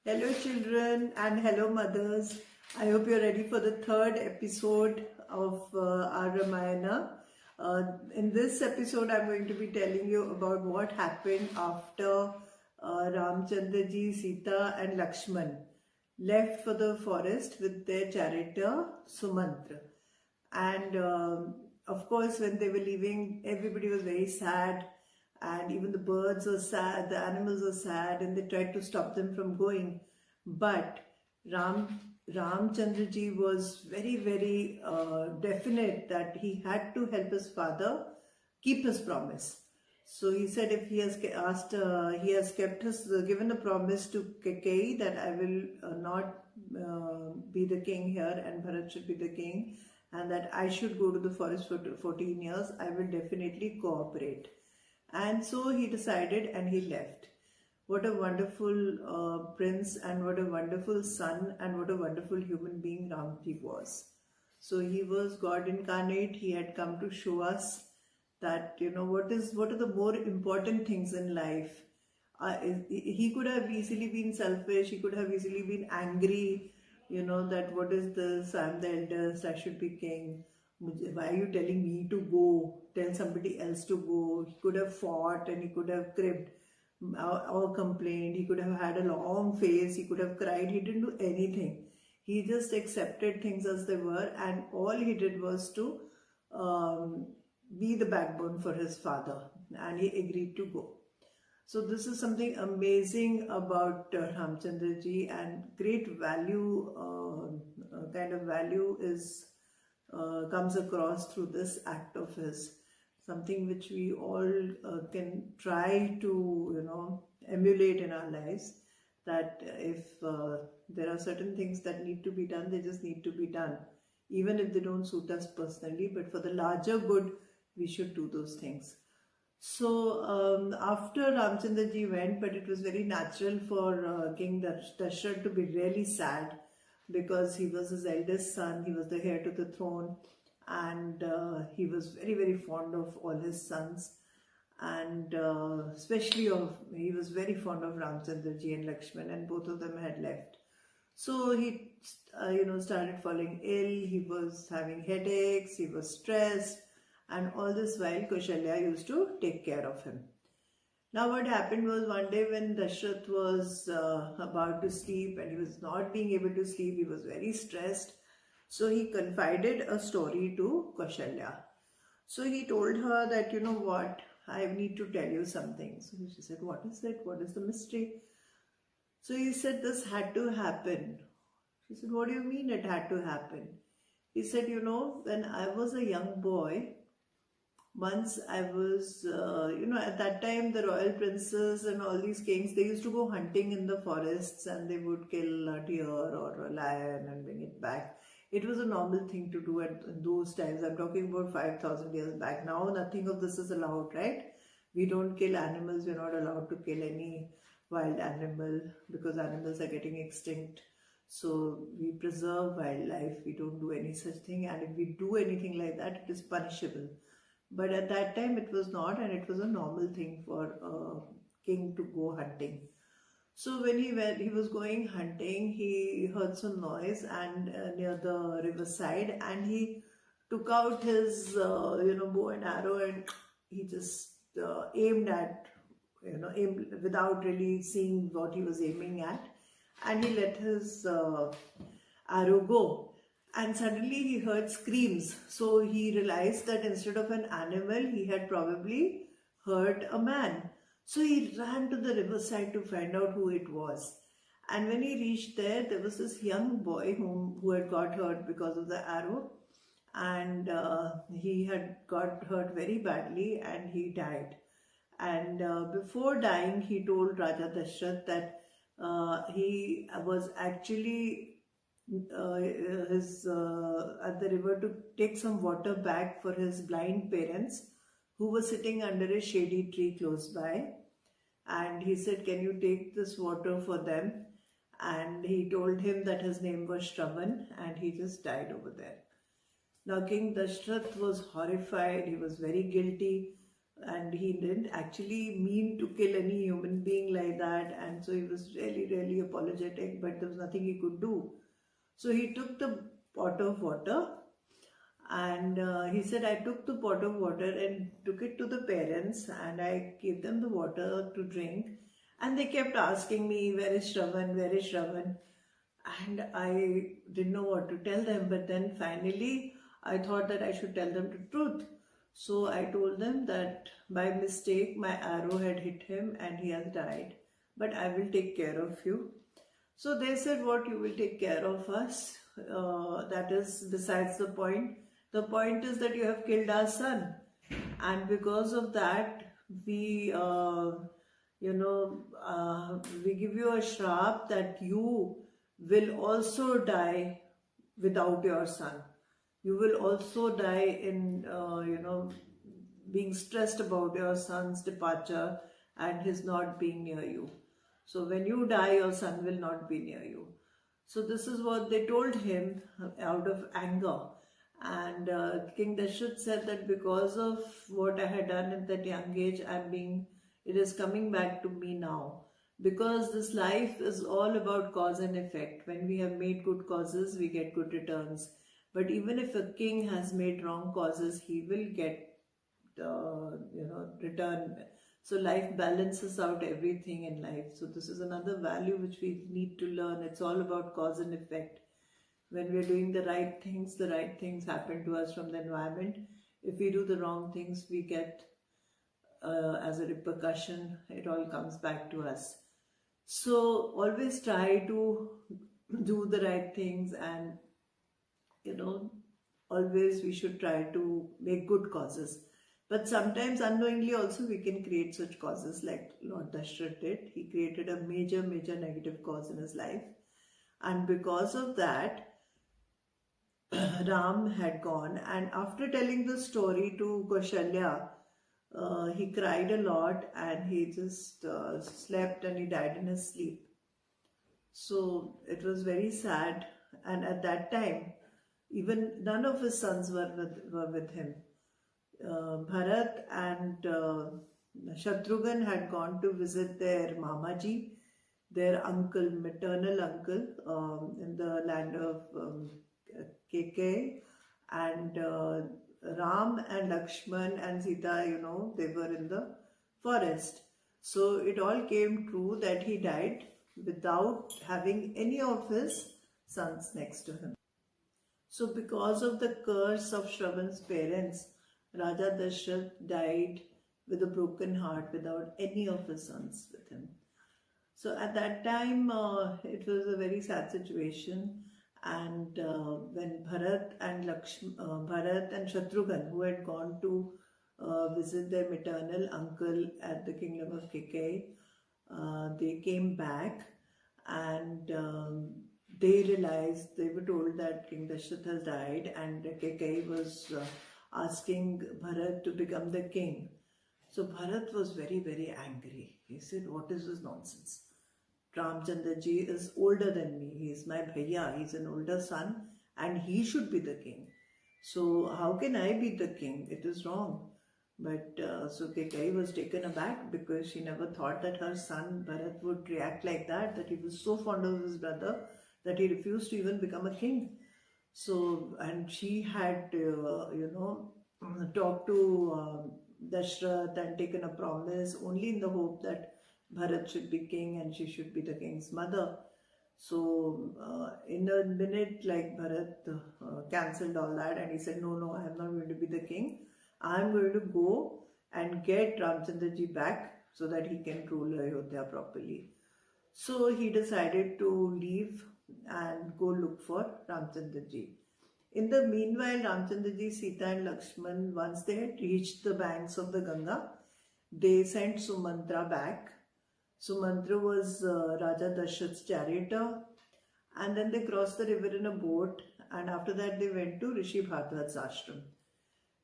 Hello children and hello mothers. I hope you're ready for the third episode of our Ramayana. In this episode I'm going to be telling you about what happened after Ramchandra ji, Sita and Lakshman left for the forest with their charioteer Sumantra. And of course when they were leaving, everybody was very sad, and even the birds were sad, the animals were sad, and they tried to stop them from going. But Ram Ramchandra ji was very definite that he had to help his father keep his promise. So he said if he has he has kept his given a promise to Kaikeyi that I will not be the king here and Bharat should be the king, and that I should go to the forest for 14 years, I will definitely cooperate. And so he decided and he left. What a wonderful prince, and what a wonderful son, and what a wonderful human being Ramji was. So he was God incarnate. He had come to show us that what are the more important things in life. He could have easily been selfish. He could have easily been angry. That what is this? I'm the eldest. I should be king. Why are you telling me to go? Tell somebody else to go. He could have fought and he could have cribbed or complained. He could have had a long face. He could have cried. He didn't do anything. He just accepted things as they were, and all he did was to be the backbone for his father, and he agreed to go. So this is something amazing about Ramchandra ji, and great value, kind of value is comes across through this act of his. Something which we all can try to emulate in our lives. That if there are certain things that need to be done, they just need to be done, even if they don't suit us personally. But for the larger good, we should do those things. So after Ramchandra ji went, but it was very natural for King Dashrath to be really sad, because he was his eldest son, he was the heir to the throne, and he was very fond of all his sons, and especially he was very fond of Ramchandra ji and Lakshman, and both of them had left. So he started falling ill. He was having headaches, he was stressed, and all this while Kaushalya used to take care of him. Now what happened was, one day when Dashrath was about to sleep and he was not being able to sleep, he was very stressed. So he confided a story to Kaushalya. So he told her that, what, I need to tell you something. So she said, what is it? What is the mystery? So he said, this had to happen. She said, what do you mean it had to happen? He said, when I was a young boy, once I was, at that time the royal princes and all these kings, they used to go hunting in the forests, and they would kill a deer or a lion and bring it back. It was a normal thing to do at those times. I'm talking about 5,000 years back. Now nothing of this is allowed, right? We don't kill animals. We're not allowed to kill any wild animal because animals are getting extinct. So we preserve wildlife. We don't do any such thing. And if we do anything like that, it is punishable. But at that time it was not, and it was a normal thing for a king to go hunting. So when he was going hunting, he heard some noise and near the riverside, and he took out his bow and arrow, and he just aimed at aimed without really seeing what he was aiming at, and he let his arrow go. And suddenly he heard screams. So he realized that instead of an animal, he had probably heard a man. So he ran to the riverside to find out who it was. And when he reached there, there was this young boy who had got hurt because of the arrow. And he had got hurt very badly and he died. And before dying, he told Raja Dashrath that he was actually at the river to take some water back for his blind parents who were sitting under a shady tree close by. And he said, can you take this water for them? And he told him that his name was Shravan, and he just died over there. Now King Dashrath was horrified. He was very guilty. and he didn't actually mean to kill any human being like that, and so he was really, really apologetic, but there was nothing he could do. So he took the pot of water, and he said, I took the pot of water and took it to the parents, and I gave them the water to drink, and they kept asking me, where is Shravan, where is Shravan? And I didn't know what to tell them, but then finally I thought that I should tell them the truth. So I told them that by mistake my arrow had hit him and he has died, but I will take care of you. So they said, what, you will take care of us? That is besides the point. The point is that you have killed our son, and because of that we we give you a shrap that you will also die without your son. You will also die in being stressed about your son's departure and his not being near you. So when you die, your son will not be near you. So this is what they told him out of anger. And King Dashrath said that because of what I had done at that young age, it is coming back to me now. Because this life is all about cause and effect. When we have made good causes, we get good returns. But even if a king has made wrong causes, he will get return. So life balances out everything in life. So this is another value which we need to learn. It's all about cause and effect. When we are doing the right things happen to us from the environment. If we do the wrong things, we get as a repercussion, it all comes back to us. So always try to do the right things, and always we should try to make good causes. But sometimes unknowingly also we can create such causes like Lord Dashrath did. He created a major negative cause in his life, and because of that Ram had gone, and after telling the story to Kaushalya, he cried a lot, and he just slept, and he died in his sleep. So it was very sad, and at that time even none of his sons were with him. Bharat and Shatrughan had gone to visit their Mamaji, their uncle, maternal uncle, in the land of KK, and Ram and Lakshman and Sita, they were in the forest. So it all came true that he died without having any of his sons next to him. So because of the curse of Shravan's parents, Raja Dashrath died with a broken heart without any of his sons with him. So at that time, it was a very sad situation. And when Bharat and Shatrughan, who had gone to visit their maternal uncle at the kingdom of KK, they came back, and they realized, they were told that King Dashrath has died, and KK was asking Bharat to become the king. So Bharat was very angry. He said, what is this nonsense? Ramchandra ji is older than me. He is my bhaiya. He is an older son, and he should be the king. So how can I be the king? It is wrong. But so Kekai was taken aback, because she never thought that her son Bharat would react like that, that he was so fond of his brother that he refused to even become a king. So, and she had, talked to Dashrath and taken a promise only in the hope that Bharat should be king and she should be the king's mother. So in a minute, like, Bharat cancelled all that, and he said, no, I am not going to be the king. I am going to go and get Ramchandra ji back so that he can rule Ayodhya properly. So he decided to leave and go look for Ramchandra ji. In the meanwhile, Ramchandra ji, Sita and Lakshman, once they had reached the banks of the Ganga, they sent Sumantra back. Sumantra was Raja Dashrath's charioteer, and then they crossed the river in a boat, and after that they went to Rishi Bharadwaj's ashram.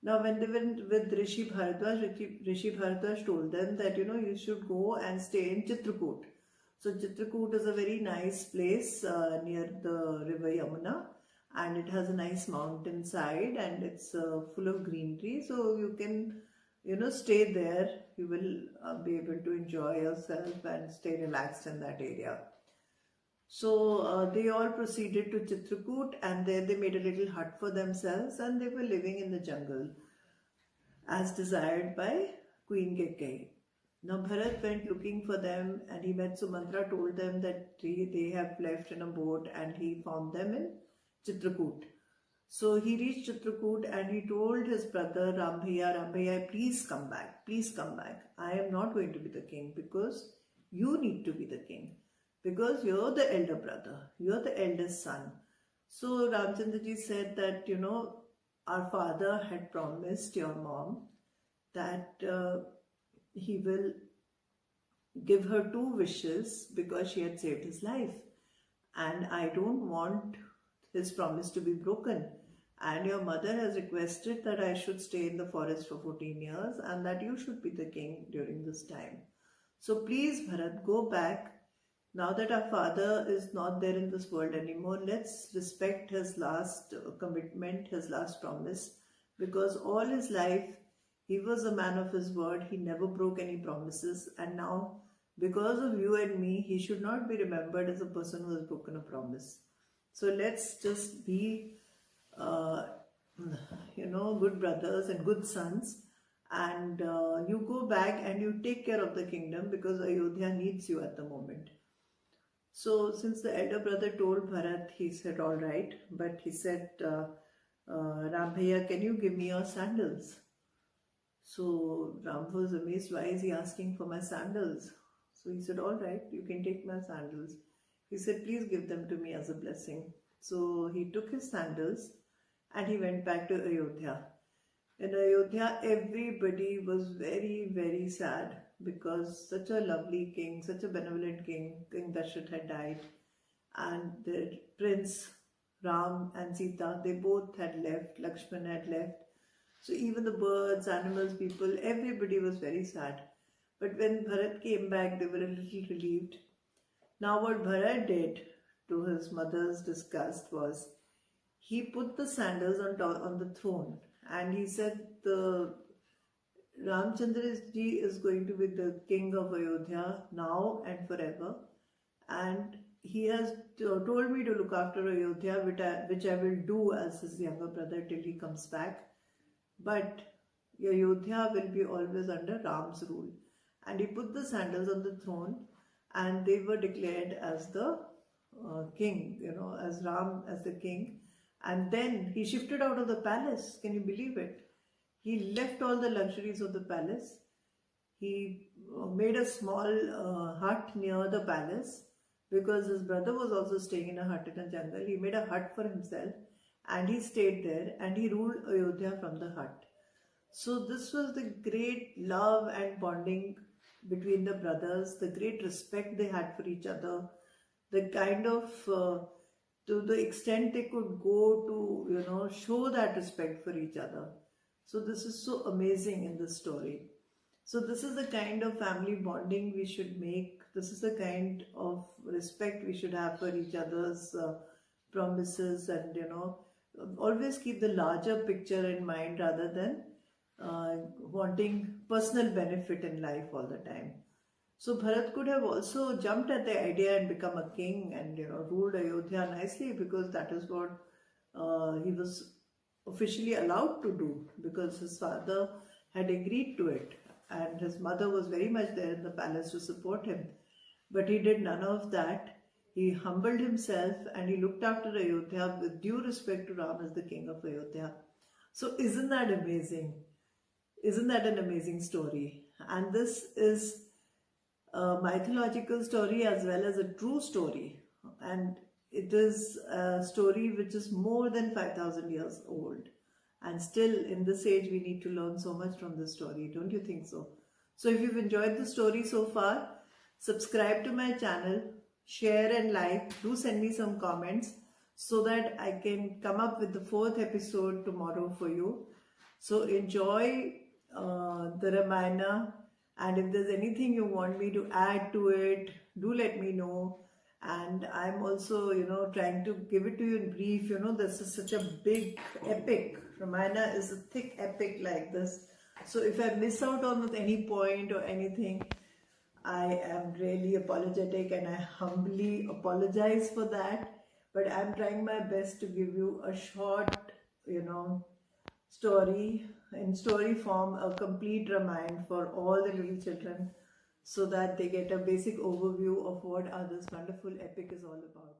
Now when they went with Rishi Bharadwaj, Rishi Bharadwaj told them that, you should go and stay in Chitrakoot. So Chitrakoot is a very nice place near the river Yamuna, and it has a nice mountain side, and it's full of greenery, so you can stay there. You will be able to enjoy yourself and stay relaxed in that area. So they all proceeded to Chitrakoot, and there they made a little hut for themselves, and they were living in the jungle as desired by Queen Kekai. Now Bharat went looking for them, and he met Sumantra, told them that they have left in a boat, and he found them in Chitrakoot. So he reached Chitrakoot and he told his brother Rambhaiya, please come back, please come back. I am not going to be the king because you need to be the king. Because you're the elder brother, you're the eldest son. So Ramchandraji said that, our father had promised your mom that he will give her 2 wishes because she had saved his life. And I don't want his promise to be broken. And your mother has requested that I should stay in the forest for 14 years and that you should be the king during this time. So please, Bharat, go back. Now that our father is not there in this world anymore, let's respect his last commitment, his last promise, because all his life he was a man of his word. He never broke any promises, and now because of you and me, he should not be remembered as a person who has broken a promise. So let's just be, good brothers and good sons, and you go back and you take care of the kingdom because Ayodhya needs you at the moment. So since the elder brother told Bharat, he said, all right, but he said, Rambhaiya, can you give me your sandals? So Ram was amazed, why is he asking for my sandals? So he said, all right, you can take my sandals. He said, please give them to me as a blessing. So he took his sandals and he went back to Ayodhya. In Ayodhya, everybody was very, very sad because such a lovely king, such a benevolent king, King Dashrath had died, and the prince Ram and Sita, they both had left, Lakshman had left. So even the birds, animals, people, everybody was very sad. But when Bharat came back, they were a little relieved. Now what Bharat did, to his mother's disgust, was he put the sandals on the throne, and he said the Ramchandraji is going to be the king of Ayodhya now and forever, and he has told me to look after Ayodhya, which I will do as his younger brother till he comes back. But Ayodhya will be always under Ram's rule. And he put the sandals on the throne, and they were declared as the king, as Ram as the king. And then he shifted out of the palace. Can you believe it? He left all the luxuries of the palace. He made a small hut near the palace because his brother was also staying in a hut in a jungle. He made a hut for himself and he stayed there and he ruled Ayodhya from the hut. So this was the great love and bonding between the brothers, the great respect they had for each other, the kind of, to the extent they could go to, show that respect for each other. So this is so amazing in this story. So this is the kind of family bonding we should make. This is the kind of respect we should have for each other's promises, and always keep the larger picture in mind rather than wanting personal benefit in life all the time. So Bharat could have also jumped at the idea and become a king and ruled Ayodhya nicely, because that is what he was officially allowed to do, because his father had agreed to it and his mother was very much there in the palace to support him. But he did none of that. He humbled himself and he looked after Ayodhya with due respect to Ram as the king of Ayodhya. So isn't that amazing? Isn't that an amazing story? And this is a mythological story as well as a true story. And it is a story which is more than 5,000 years old. And still in this age we need to learn so much from this story. Don't you think so? So if you've enjoyed the story so far, subscribe to my channel, share and like. Do send me some comments so that I can come up with the 4th episode tomorrow for you. So enjoy the Ramayana, and if there's anything you want me to add to it, do let me know. And I'm also, trying to give it to you in brief. This is such a big epic. Ramayana is a thick epic like this. So if I miss out on any point or anything, I am really apologetic and I humbly apologize for that. But I'm trying my best to give you a short, story in story form, a complete Ramayan for all the little children, so that they get a basic overview of what this wonderful epic is all about.